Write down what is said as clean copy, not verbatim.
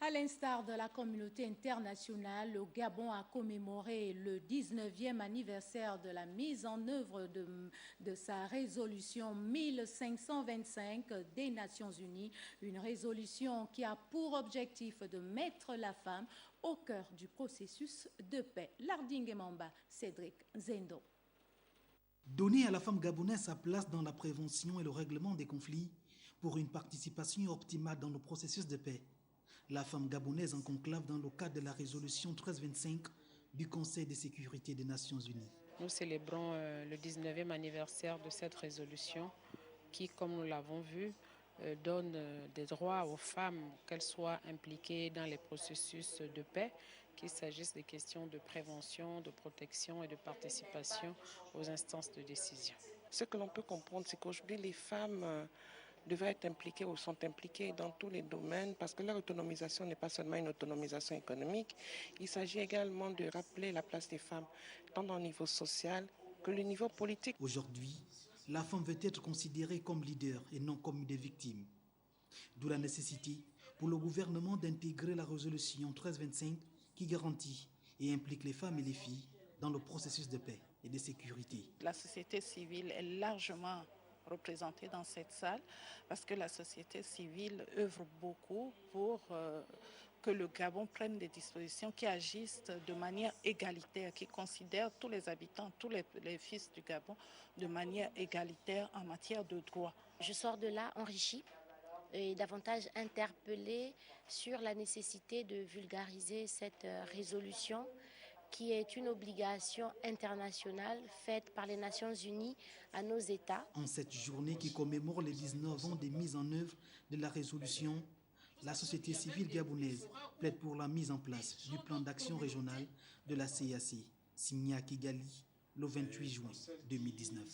À l'instar de la communauté internationale, le Gabon a commémoré le 19e anniversaire de la mise en œuvre de sa résolution 1525 des Nations Unies, une résolution qui a pour objectif de mettre la femme au cœur du processus de paix. Lardingue Mamba, Cédric Zendo. Donner à la femme gabonaise sa place dans la prévention et le règlement des conflits pour une participation optimale dans le processus de paix. La femme gabonaise en conclave dans le cadre de la résolution 1325 du Conseil de sécurité des Nations Unies. Nous célébrons le 19e anniversaire de cette résolution qui, comme nous l'avons vu, donne des droits aux femmes, qu'elles soient impliquées dans les processus de paix, qu'il s'agisse des questions de prévention, de protection et de participation aux instances de décision. Ce que l'on peut comprendre, c'est qu'aujourd'hui, les femmes devaient être impliquées ou sont impliquées dans tous les domaines parce que leur autonomisation n'est pas seulement une autonomisation économique. Il s'agit également de rappeler la place des femmes, tant au niveau social que le niveau politique. Aujourd'hui, la femme veut être considérée comme leader et non comme une victime. D'où la nécessité pour le gouvernement d'intégrer la résolution 1325 qui garantit et implique les femmes et les filles dans le processus de paix et de sécurité. La société civile est largement représentée dans cette salle parce que la société civile œuvre beaucoup pour que le Gabon prenne des dispositions qui agissent de manière égalitaire, qui considèrent tous les habitants, tous les fils du Gabon de manière égalitaire en matière de droits. Je sors de là enrichie et davantage interpellée sur la nécessité de vulgariser cette résolution qui est une obligation internationale faite par les Nations Unies à nos États. En cette journée qui commémore les 19 ans de mise en œuvre de la résolution, la société civile gabonaise plaide pour la mise en place du plan d'action régional de la CAC, signé à Kigali le 28 juin 2019.